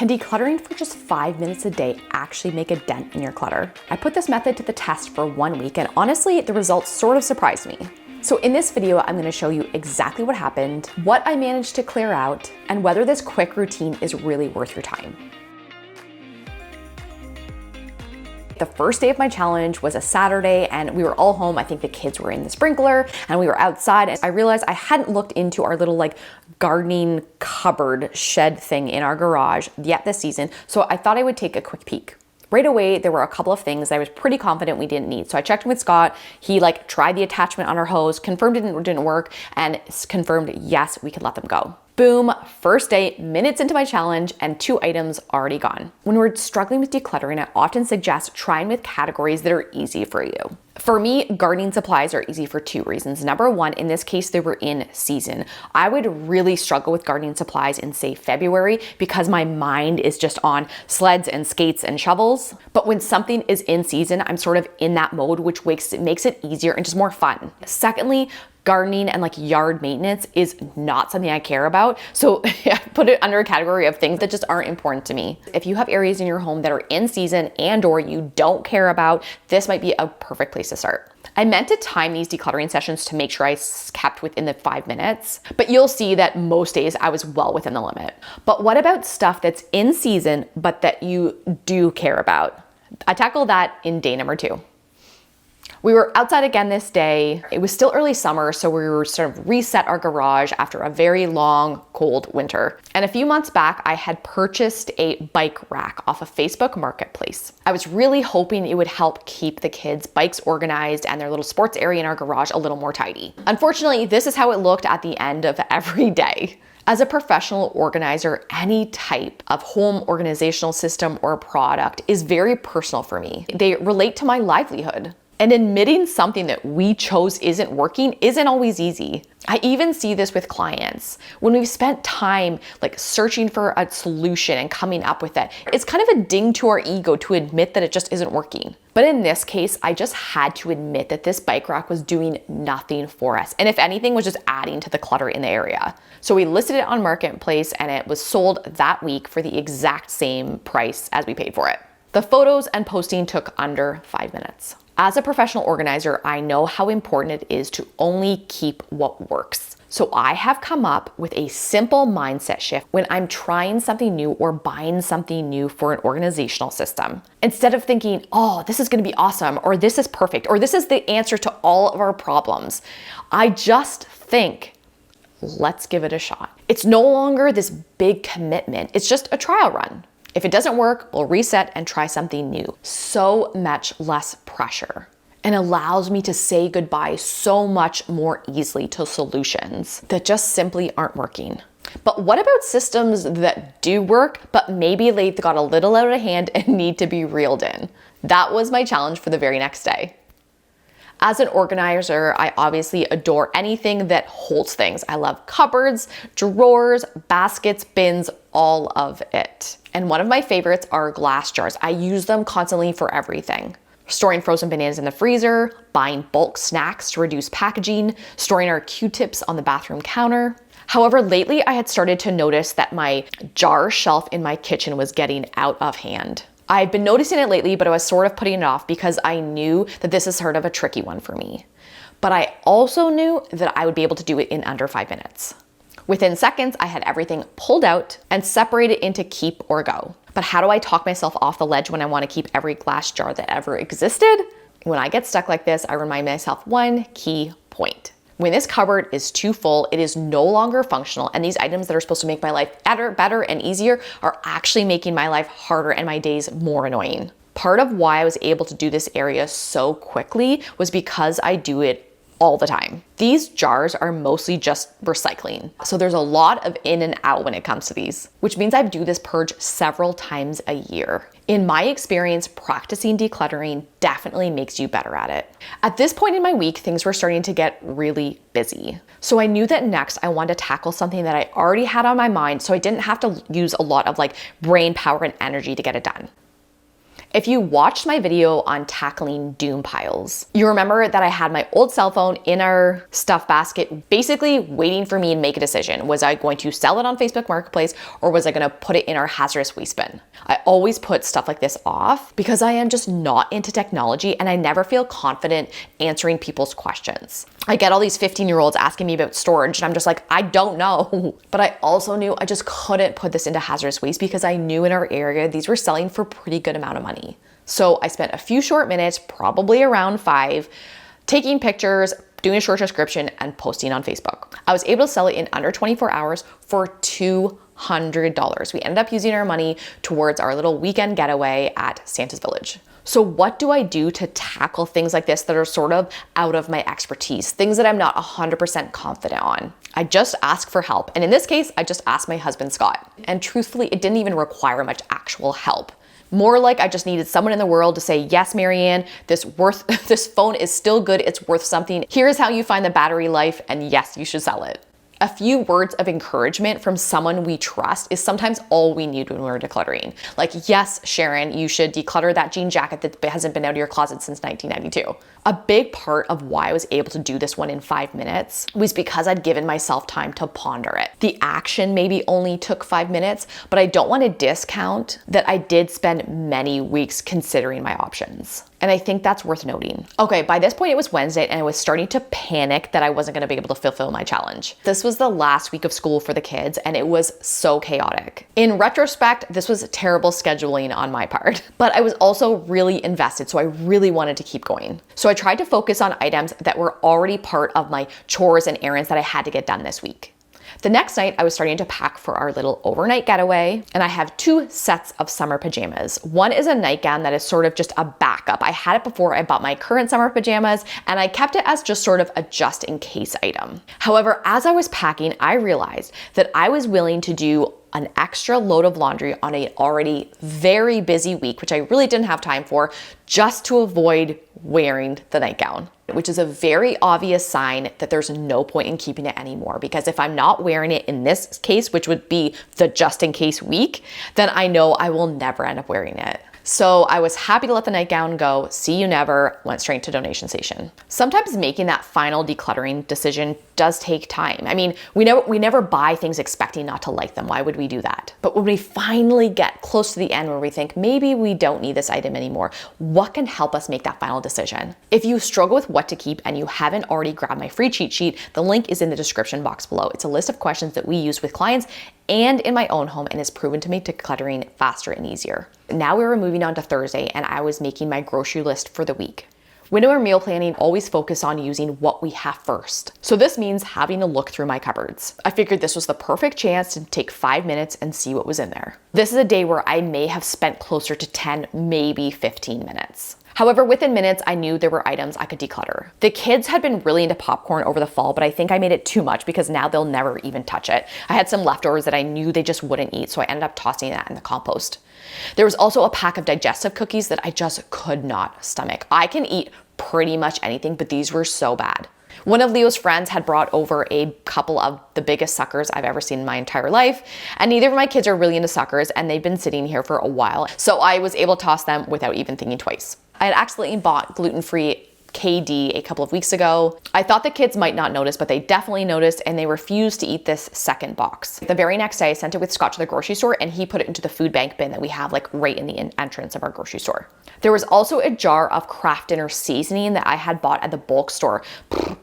Can decluttering for just 5 minutes a day actually make a dent in your clutter? I put this method to the test for 1 week and honestly, the results sort of surprised me. So in this video, I'm gonna show you exactly what happened, what I managed to clear out, and whether this quick routine is really worth your time. The first day of my challenge was a Saturday and we were all home. I think the kids were in the sprinkler and we were outside, and I realized I hadn't looked into our little gardening cupboard shed thing in our garage yet this season. So I thought I would take a quick peek. Right away, there were a couple of things that I was pretty confident we didn't need. So I checked in with Scott. He tried the attachment on our hose, confirmed it didn't work, and confirmed yes, we could let them go. Boom, first day, minutes into my challenge, and 2 items already gone. When we're struggling with decluttering, I often suggest trying with categories that are easy for you. For me, gardening supplies are easy for 2 reasons. Number 1, in this case, they were in season. I would really struggle with gardening supplies in, say, February because my mind is just on sleds and skates and shovels. But when something is in season, I'm sort of in that mode, which makes it easier and just more fun. Secondly, gardening and yard maintenance is not something I care about. So I put it under a category of things that just aren't important to me. If you have areas in your home that are in season and/or you don't care about, this might be a perfect place to start. I meant to time these decluttering sessions to make sure I kept within the 5 minutes, but you'll see that most days I was well within the limit. But what about stuff that's in season, but that you do care about? I tackled that in day number 2. We were outside again this day. It was still early summer, so we were sort of reset our garage after a very long, cold winter. And a few months back, I had purchased a bike rack off of Facebook Marketplace. I was really hoping it would help keep the kids' bikes organized and their little sports area in our garage a little more tidy. Unfortunately, this is how it looked at the end of every day. As a professional organizer, any type of home organizational system or product is very personal for me. They relate to my livelihood. And admitting something that we chose isn't working isn't always easy. I even see this with clients. When we've spent time searching for a solution and coming up with it, it's kind of a ding to our ego to admit that it just isn't working. But in this case, I just had to admit that this bike rack was doing nothing for us. And if anything, was just adding to the clutter in the area. So we listed it on Marketplace and it was sold that week for the exact same price as we paid for it. The photos and posting took under 5 minutes. As a professional organizer, I know how important it is to only keep what works. So I have come up with a simple mindset shift when I'm trying something new or buying something new for an organizational system. Instead of thinking, oh, this is gonna be awesome, or this is perfect, or this is the answer to all of our problems, I just think, let's give it a shot. It's no longer this big commitment, it's just a trial run. If it doesn't work, we'll reset and try something new. So much less pressure, and allows me to say goodbye so much more easily to solutions that just simply aren't working. But what about systems that do work, but maybe they got a little out of hand and need to be reeled in? That was my challenge for the very next day. As an organizer, I obviously adore anything that holds things. I love cupboards, drawers, baskets, bins, all of it. And one of my favorites are glass jars. I use them constantly for everything. Storing frozen bananas in the freezer, buying bulk snacks to reduce packaging, storing our Q-tips on the bathroom counter. However, lately I had started to notice that my jar shelf in my kitchen was getting out of hand. I've been noticing it lately, but I was sort of putting it off because I knew that this is sort of a tricky one for me. But I also knew that I would be able to do it in under 5 minutes. Within seconds, I had everything pulled out and separated into keep or go. But how do I talk myself off the ledge when I want to keep every glass jar that ever existed? When I get stuck like this, I remind myself one key point. When this cupboard is too full, it is no longer functional, and these items that are supposed to make my life better and easier are actually making my life harder and my days more annoying. Part of why I was able to do this area so quickly was because I do it all the time. These jars are mostly just recycling. So there's a lot of in and out when it comes to these, which means I do this purge several times a year. In my experience, practicing decluttering definitely makes you better at it. At this point in my week, things were starting to get really busy. So I knew that next I wanted to tackle something that I already had on my mind so I didn't have to use a lot of brain power and energy to get it done. If you watched my video on tackling doom piles, you remember that I had my old cell phone in our stuff basket, basically waiting for me to make a decision. Was I going to sell it on Facebook Marketplace, or was I going to put it in our hazardous waste bin? I always put stuff like this off because I am just not into technology and I never feel confident answering people's questions. I get all these 15-year-olds asking me about storage and I'm just like, I don't know. But I also knew I just couldn't put this into hazardous waste because I knew in our area these were selling for a pretty good amount of money. So I spent a few short minutes, probably around 5, taking pictures, doing a short description, and posting on Facebook. I was able to sell it in under 24 hours for $200. We ended up using our money towards our little weekend getaway at Santa's Village. So what do I do to tackle things like this that are sort of out of my expertise, things that I'm not 100% confident on? I just ask for help. And in this case, I just asked my husband, Scott. And truthfully, it didn't even require much actual help. More like I just needed someone in the world to say, yes, Marianne, this phone is still good. It's worth something. Here's how you find the battery life. And yes, you should sell it. A few words of encouragement from someone we trust is sometimes all we need when we're decluttering. Like, yes, Sharon, you should declutter that jean jacket that hasn't been out of your closet since 1992. A big part of why I was able to do this one in 5 minutes was because I'd given myself time to ponder it. The action maybe only took 5 minutes, but I don't want to discount that I did spend many weeks considering my options. And I think that's worth noting. Okay, by this point it was Wednesday and I was starting to panic that I wasn't gonna be able to fulfill my challenge. This was the last week of school for the kids and it was so chaotic. In retrospect, this was terrible scheduling on my part, but I was also really invested, so I really wanted to keep going. So I tried to focus on items that were already part of my chores and errands that I had to get done this week. The next night, I was starting to pack for our little overnight getaway, and I have 2 sets of summer pajamas. One is a nightgown that is sort of just a backup. I had it before I bought my current summer pajamas, and I kept it as just sort of a just-in-case item. However, as I was packing, I realized that I was willing to do an extra load of laundry on an already very busy week, which I really didn't have time for, just to avoid wearing the nightgown, which is a very obvious sign that there's no point in keeping it anymore. Because if I'm not wearing it in this case, which would be the just in case week, then I know I will never end up wearing it. So I was happy to let the nightgown go. See you never, went straight to donation station. Sometimes making that final decluttering decision does take time. I mean, we never buy things expecting not to like them. Why would we do that? But when we finally get close to the end where we think maybe we don't need this item anymore, what can help us make that final decision? If you struggle with what to keep and you haven't already grabbed my free cheat sheet, the link is in the description box below. It's a list of questions that we use with clients and in my own home and is proven to make decluttering faster and easier. Now we were moving on to Thursday and I was making my grocery list for the week. When we're meal planning, always focus on using what we have first. So this means having a look through my cupboards. I figured this was the perfect chance to take 5 minutes and see what was in there. This is a day where I may have spent closer to 10, maybe 15 minutes. However, within minutes, I knew there were items I could declutter. The kids had been really into popcorn over the fall, but I think I made it too much because now they'll never even touch it. I had some leftovers that I knew they just wouldn't eat, so I ended up tossing that in the compost. There was also a pack of digestive cookies that I just could not stomach. I can eat pretty much anything, but these were so bad. One of Leo's friends had brought over a couple of the biggest suckers I've ever seen in my entire life, and neither of my kids are really into suckers, and they've been sitting here for a while, so I was able to toss them without even thinking twice. I had accidentally bought gluten-free KD a couple of weeks ago. I thought the kids might not notice, but they definitely noticed and they refused to eat this second box. The very next day, I sent it with Scott to the grocery store and he put it into the food bank bin that we have like right in the entrance of our grocery store. There was also a jar of Kraft Dinner seasoning that I had bought at the bulk store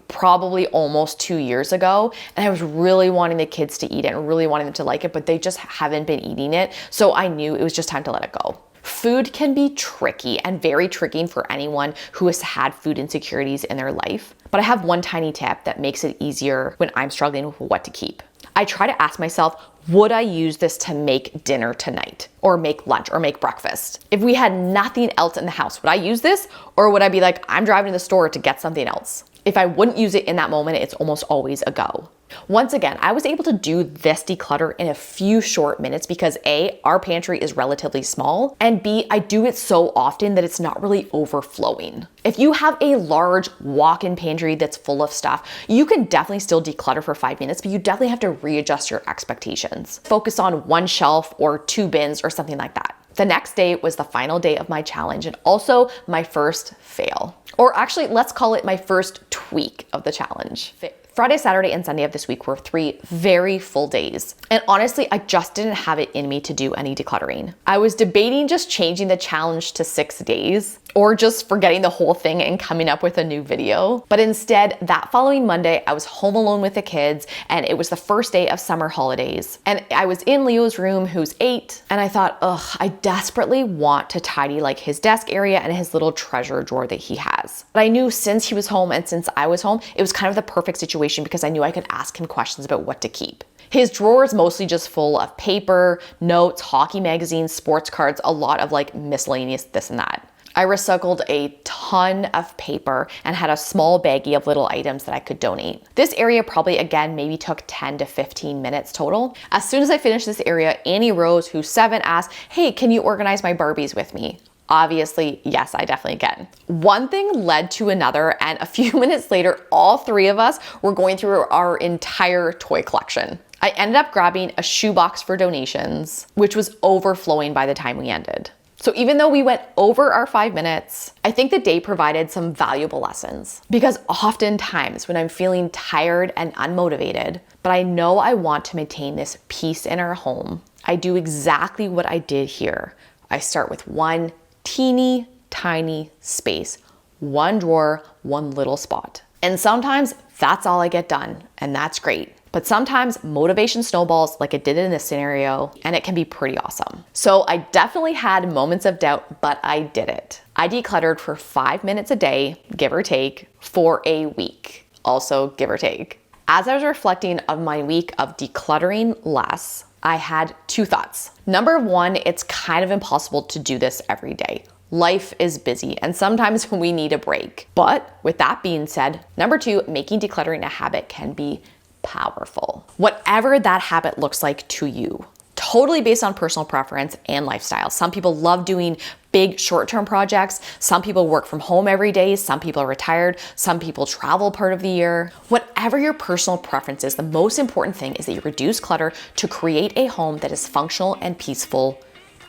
probably almost 2 years ago. And I was really wanting the kids to eat it and really wanting them to like it, but they just haven't been eating it. So I knew it was just time to let it go. Food can be tricky and very tricky for anyone who has had food insecurities in their life. But I have one tiny tip that makes it easier when I'm struggling with what to keep. I try to ask myself, would I use this to make dinner tonight or make lunch or make breakfast? If we had nothing else in the house, would I use this? Or would I be like, I'm driving to the store to get something else? If I wouldn't use it in that moment, it's almost always a go. Once again, I was able to do this declutter in a few short minutes because A, our pantry is relatively small, and B, I do it so often that it's not really overflowing. If you have a large walk-in pantry that's full of stuff, you can definitely still declutter for 5 minutes, but you definitely have to readjust your expectations. Focus on one shelf or 2 bins or something like that. The next day was the final day of my challenge and also my first fail. Or actually, let's call it my first tweak of the challenge. Friday, Saturday, and Sunday of this week were 3 very full days. And honestly, I just didn't have it in me to do any decluttering. I was debating just changing the challenge to 6 days or just forgetting the whole thing and coming up with a new video. But instead, that following Monday, I was home alone with the kids and it was the first day of summer holidays. And I was in Leo's room, who's 8, and I thought, I desperately want to tidy like his desk area and his little treasure drawer that he has. But I knew since he was home and since I was home, it was kind of the perfect situation because I knew I could ask him questions about what to keep. His drawer is mostly just full of paper, notes, hockey magazines, sports cards, a lot of like miscellaneous this and that. I recycled a ton of paper and had a small baggie of little items that I could donate. This area probably, again, maybe took 10 to 15 minutes total. As soon as I finished this area, Annie Rose, who's 7, asked, "Hey, can you organize my Barbies with me?" Obviously, yes, I definitely can. One thing led to another, and a few minutes later, all 3 of us were going through our entire toy collection. I ended up grabbing a shoebox for donations, which was overflowing by the time we ended. So even though we went over our 5 minutes, I think the day provided some valuable lessons. Because oftentimes when I'm feeling tired and unmotivated, but I know I want to maintain this peace in our home, I do exactly what I did here. I start with one teeny tiny space, one drawer, one little spot. And sometimes that's all I get done, and that's great. But sometimes motivation snowballs like it did in this scenario, and it can be pretty awesome. So I definitely had moments of doubt, but I did it. I decluttered for 5 minutes a day, give or take, for a week. Also, give or take. As I was reflecting on my week of decluttering less, I had 2 thoughts. Number 1, it's kind of impossible to do this every day. Life is busy and sometimes we need a break. But with that being said, number 2, making decluttering a habit can be powerful. Whatever that habit looks like to you, totally based on personal preference and lifestyle. Some people love doing big short-term projects. Some people work from home every day. Some people are retired. Some people travel part of the year. Whatever your personal preference is, the most important thing is that you reduce clutter to create a home that is functional and peaceful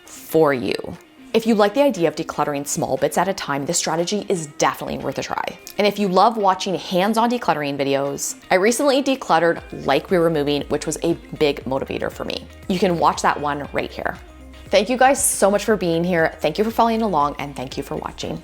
for you. If you like the idea of decluttering small bits at a time, this strategy is definitely worth a try. And if you love watching hands-on decluttering videos, I recently decluttered like we were moving, which was a big motivator for me. You can watch that one right here. Thank you guys so much for being here. Thank you for following along, and thank you for watching.